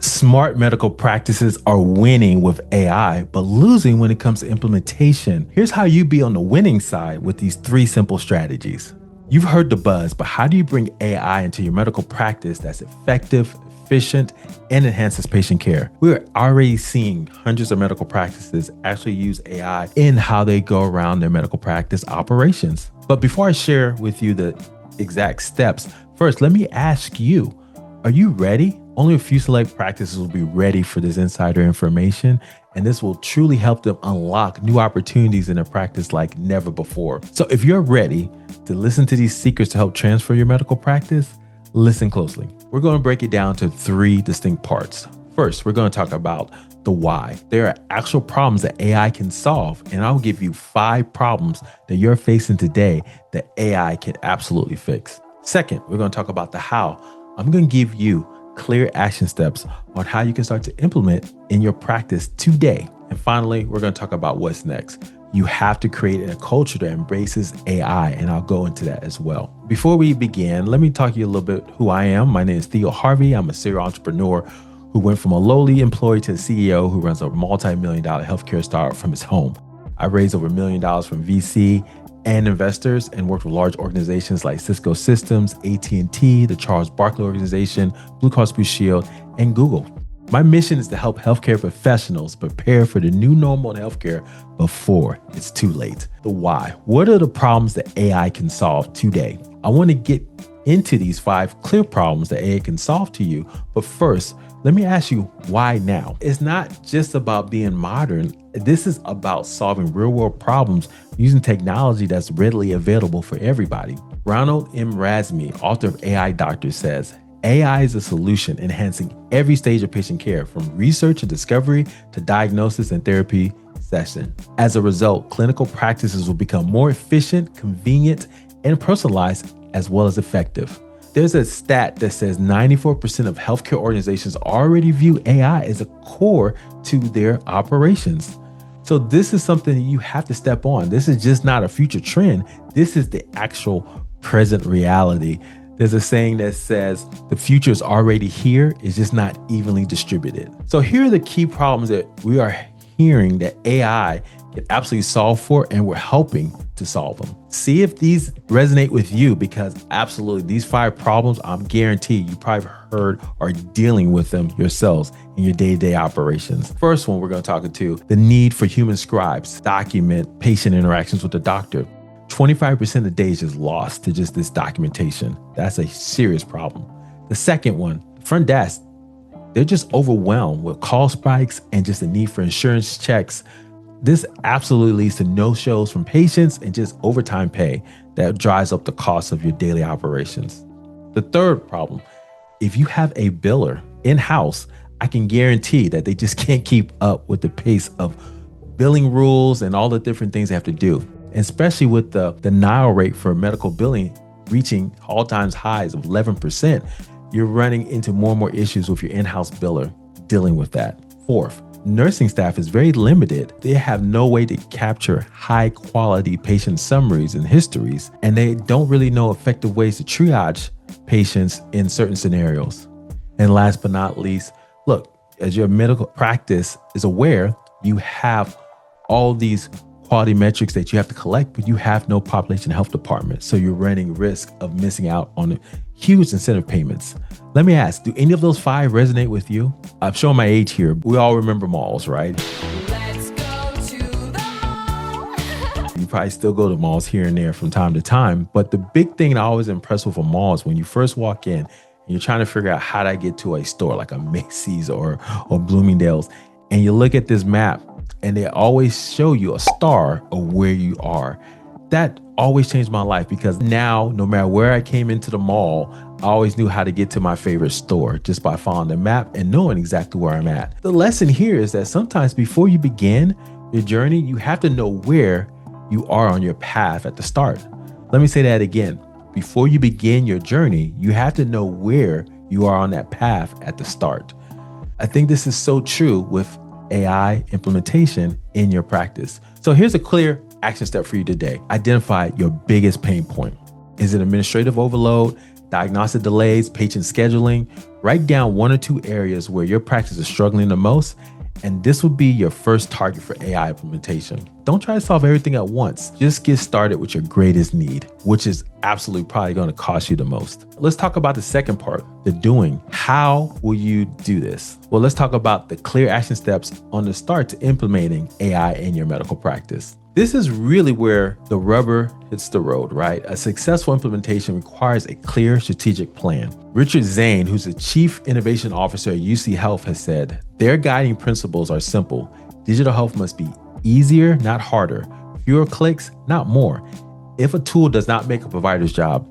Smart medical practices are winning with AI, but losing when it comes to implementation. Here's how you be on the winning side with these 3 simple strategies. You've heard the buzz, but how do you bring AI into your medical practice that's effective, efficient, and enhances patient care? We're already seeing hundreds of medical practices actually use AI in how they go around their medical practice operations. But before I share with you the exact steps, first, let me ask you, are you ready? Only a few select practices will be ready for this insider information, and this will truly help them unlock new opportunities in their practice like never before. So if you're ready to listen to these secrets to help transfer your medical practice, listen closely. We're going to break it down to 3 distinct parts. First, we're going to talk about the why. There are actual problems that AI can solve, and I'll give you 5 problems that you're facing today that AI can absolutely fix. Second, we're going to talk about the how. I'm going to give you clear action steps on how you can start to implement in your practice today. And finally, we're going to talk about what's next. You have to create a culture that embraces AI, and I'll go into that as well. Before we begin, let me talk to you a little bit who I am. My name is Theo Harvey. I'm a serial entrepreneur who went from a lowly employee to a CEO who runs a multi-million-dollar healthcare startup from his home. I raised over $1 million from VC and investors and worked with large organizations like Cisco Systems, AT&T, the Charles Barkley Organization, Blue Cross Blue Shield, and Google. My mission is to help healthcare professionals prepare for the new normal in healthcare before it's too late. The why. What are the problems that AI can solve today? I want to get into these 5 clear problems that AI can solve to you. But first, let me ask you, why now? It's not just about being modern. This is about solving real-world problems using technology that's readily available for everybody. Ronald M. Razmi, author of AI Doctor, says, AI is a solution enhancing every stage of patient care, from research and discovery to diagnosis and therapy session. As a result, clinical practices will become more efficient, convenient, and personalized, as well as effective. There's a stat that says 94% of healthcare organizations already view AI as a core to their operations. So this is something that you have to step on. This is just not a future trend. This is the actual present reality. There's a saying that says the future is already here, it's just not evenly distributed. So here are the key problems that we are hearing that AI can absolutely solve for, and we're helping to solve them. See if these resonate with you, because absolutely these 5 problems, I'm guaranteed you probably heard or dealing with them yourselves in your day-to-day operations. First one we're going to talk to, the need for human scribes to document patient interactions with the doctor. 25% of the day is just lost to just this documentation. That's a serious problem. The second one, front desk, they're just overwhelmed with call spikes and just the need for insurance checks. This absolutely leads to no-shows from patients and just overtime pay that drives up the cost of your daily operations. The third problem, if you have a biller in-house, I can guarantee that they just can't keep up with the pace of billing rules and all the different things they have to do. And especially with the denial rate for medical billing reaching all-time highs of 11%, you're running into more and more issues with your in-house biller dealing with that. Fourth, nursing staff is very limited. They have no way to capture high quality patient summaries and histories, and they don't really know effective ways to triage patients in certain scenarios. And last but not least, look, as your medical practice is aware, you have all these quality metrics that you have to collect, but you have no population health department. So you're running risk of missing out on huge incentive payments. Let me ask, do any of those 5 resonate with you? I'm showing my age here. We all remember malls, right? Let's go to the mall. You probably still go to malls here and there from time to time. But the big thing that I always impressed with a mall is when you first walk in and you're trying to figure out how to get to a store like a Macy's or Bloomingdale's, and you look at this map and they always show you a star of where you are. That always changed my life, because now, no matter where I came into the mall, I always knew how to get to my favorite store just by following the map and knowing exactly where I'm at. The lesson here is that sometimes before you begin your journey, you have to know where you are on your path at the start. Let me say that again. Before you begin your journey, you have to know where you are on that path at the start. I think this is so true with AI implementation in your practice. So here's a clear action step for you today. Identify your biggest pain point. Is it administrative overload, diagnostic delays, patient scheduling. Write down 1 or 2 areas where your practice is struggling the most, and this will be your first target for AI implementation. Don't try to solve everything at once. Just get started with your greatest need, which is absolutely probably going to cost you the most. Let's talk about the second part, the doing. How will you do this? Well, let's talk about the clear action steps on the start to implementing AI in your medical practice. This is really where the rubber hits the road, right? A successful implementation requires a clear strategic plan. Richard Zane, who's the Chief Innovation Officer at UC Health, has said, their guiding principles are simple. Digital health must be easier, not harder. Fewer clicks, not more. If a tool does not make a provider's job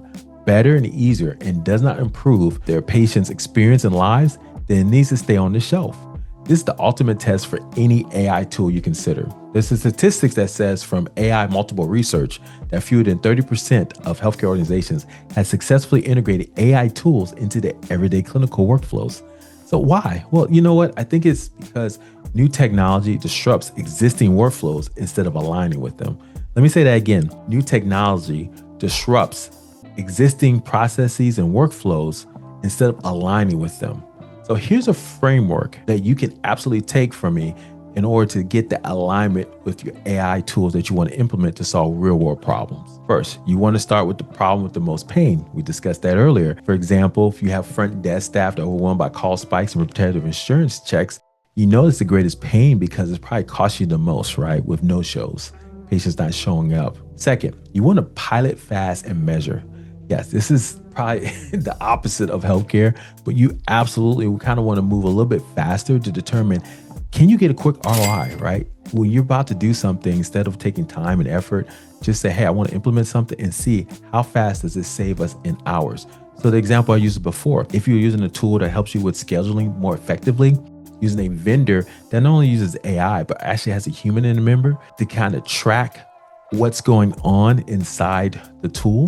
better and easier and does not improve their patients' experience and lives, then it needs to stay on the shelf. This is the ultimate test for any AI tool you consider. There's a statistics that says from AI multiple research that fewer than 30% of healthcare organizations have successfully integrated AI tools into their everyday clinical workflows. So why? Well, you know what? I think it's because new technology disrupts existing workflows instead of aligning with them. Let me say that again. New technology disrupts existing processes and workflows instead of aligning with them. So here's a framework that you can absolutely take from me in order to get the alignment with your AI tools that you want to implement to solve real world problems. First, you want to start with the problem with the most pain. We discussed that earlier. For example, if you have front desk staff that are overwhelmed by call spikes and repetitive insurance checks, you know it's the greatest pain because it's probably cost you the most, right? With no shows, patients not showing up. Second, you want to pilot fast and measure. Yes, this is probably the opposite of healthcare, but you absolutely kind of want to move a little bit faster to determine, can you get a quick ROI, right? When you're about to do something, instead of taking time and effort, just say, hey, I want to implement something and see how fast does it save us in hours. So the example I used before, if you're using a tool that helps you with scheduling more effectively, using a vendor that not only uses AI, but actually has a human in the member to kind of track what's going on inside the tool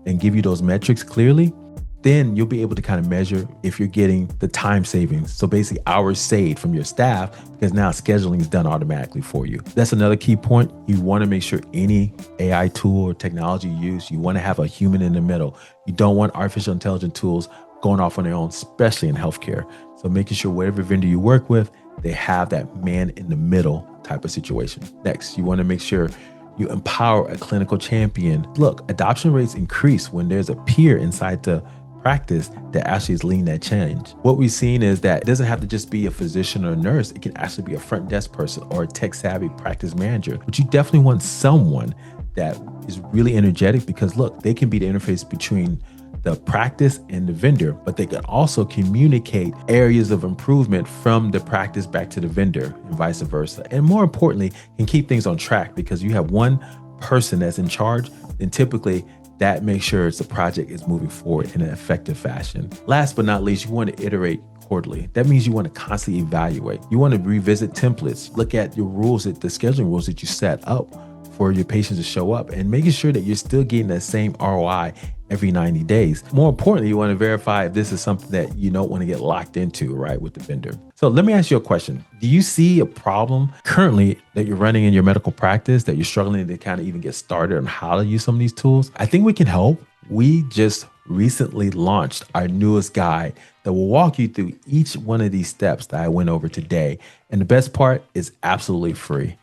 and give you those metrics clearly, then you'll be able to kind of measure if you're getting the time savings. So basically hours saved from your staff because now scheduling is done automatically for you. That's another key point. You want to make sure any AI tool or technology you use, you want to have a human in the middle. You don't want artificial intelligence tools going off on their own, especially in healthcare. So making sure whatever vendor you work with, they have that man in the middle type of situation. Next, you want to make sure you empower a clinical champion. Look, adoption rates increase when there's a peer inside the practice that actually is leading that change. What we've seen is that it doesn't have to just be a physician or a nurse. It can actually be a front desk person or a tech savvy practice manager, but you definitely want someone that is really energetic because look, they can be the interface between the practice and the vendor, but they can also communicate areas of improvement from the practice back to the vendor and vice versa. And more importantly, can keep things on track because you have one person that's in charge, then typically that makes sure the project is moving forward in an effective fashion. Last but not least, you want to iterate quarterly. That means you want to constantly evaluate. You want to revisit templates, look at your rules, the scheduling rules that you set up for your patients to show up and making sure that you're still getting that same ROI every 90 days. More importantly, you want to verify if this is something that you don't want to get locked into, right, with the vendor. So let me ask you a question. Do you see a problem currently that you're running in your medical practice that you're struggling to kind of even get started on how to use some of these tools? I think we can help. We just recently launched our newest guide that will walk you through each one of these steps that I went over today. And the best part is absolutely free.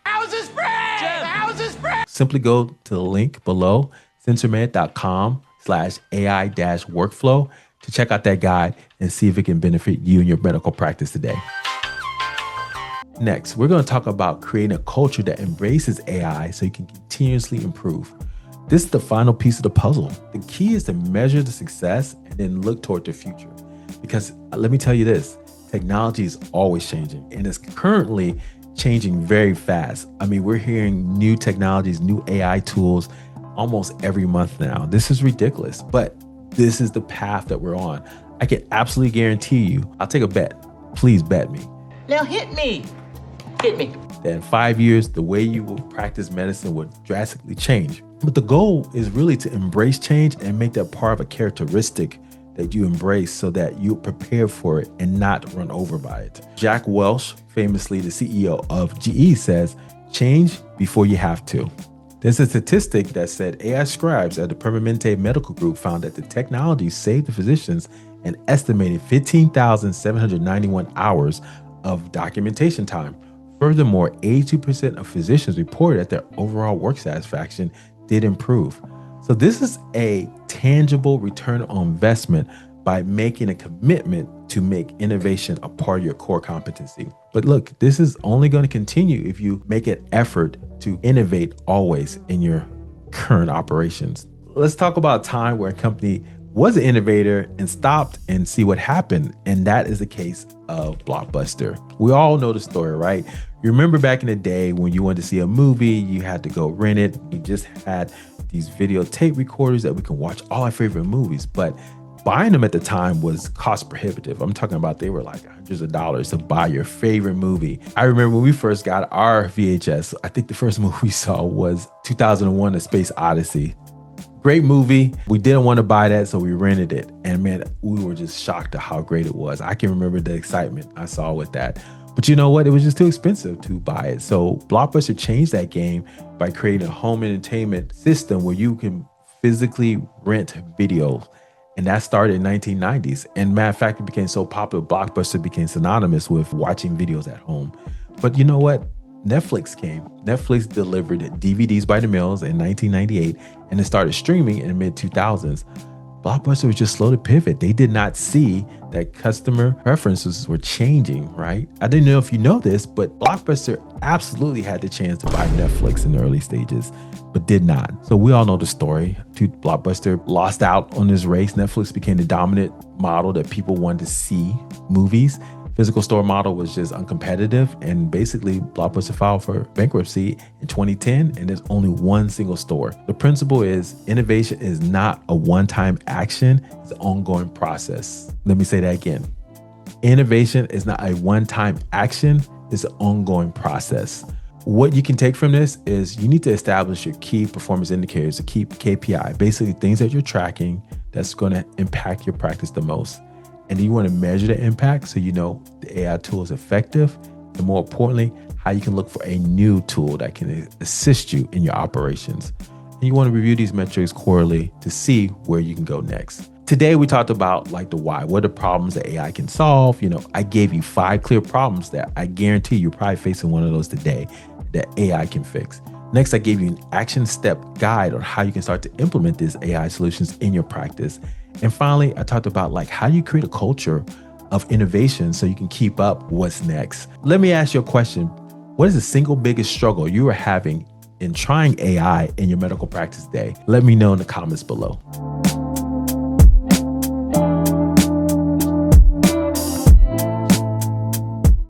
Simply go to the link below, sensormed.com/AI-workflow to check out that guide and see if it can benefit you in your medical practice today. Next, we're going to talk about creating a culture that embraces AI so you can continuously improve. This is the final piece of the puzzle. The key is to measure the success and then look toward the future. Because let me tell you this, technology is always changing and it's currently changing very fast. I mean, we're hearing new technologies, new AI tools almost every month now. This is ridiculous, but this is the path that we're on. I can absolutely guarantee you, I'll take a bet. Please bet me. Now hit me. Hit me. That in 5 years, the way you will practice medicine will drastically change. But the goal is really to embrace change and make that part of a characteristic that you embrace so that you prepare for it and not run over by it. Jack Welch, famously the CEO of GE, says, change before you have to. There's a statistic that said AI scribes at the Permanente Medical Group found that the technology saved the physicians an estimated 15,791 hours of documentation time. Furthermore, 82% of physicians reported that their overall work satisfaction did improve. So this is a tangible return on investment by making a commitment to make innovation a part of your core competency. But look, this is only going to continue if you make an effort to innovate always in your current operations. Let's talk about a time where a company was an innovator and stopped and see what happened. And that is the case of Blockbuster. We all know the story, right? You remember back in the day when you wanted to see a movie, you had to go rent it. We just had these videotape recorders that we can watch all our favorite movies, but buying them at the time was cost prohibitive. I'm talking about they were like hundreds of dollars to buy your favorite movie. I remember when we first got our VHS, I think the first movie we saw was 2001: A Space Odyssey. Great movie. We didn't want to buy that, so we rented it. And man, we were just shocked at how great it was. I can remember the excitement I saw with that. But you know what? It was just too expensive to buy it. So Blockbuster changed that game by creating a home entertainment system where you can physically rent video. And that started in 1990s. And matter of fact, it became so popular, Blockbuster became synonymous with watching videos at home. But you know what? Netflix came. Netflix delivered DVDs by the mails in 1998, and it started streaming in the mid-2000s. Blockbuster was just slow to pivot. They did not see that customer preferences were changing, right? I didn't know if you know this, but Blockbuster absolutely had the chance to buy Netflix in the early stages, but did not. So we all know the story. Blockbuster lost out on this race. Netflix became the dominant model that people wanted to see movies. Physical store model was just uncompetitive, and basically Blockbuster filed for bankruptcy in 2010, and there's only one single store. The principle is innovation is not a one-time action, it's an ongoing process. Let me say that again. Innovation is not a one-time action, it's an ongoing process. What you can take from this is you need to establish your key performance indicators, a key KPI, basically things that you're tracking that's going to impact your practice the most. And then you want to measure the impact so you know the AI tool is effective, and more importantly, how you can look for a new tool that can assist you in your operations. And you want to review these metrics quarterly to see where you can go next. Today, we talked about like the why. What are the problems that AI can solve? I gave you 5 clear problems that I guarantee you're probably facing one of those today that AI can fix. Next, I gave you an action step guide on how you can start to implement these AI solutions in your practice. And finally, I talked about like how you create a culture of innovation so you can keep up what's next. Let me ask you a question. What is the single biggest struggle you are having in trying AI in your medical practice today? Let me know in the comments below.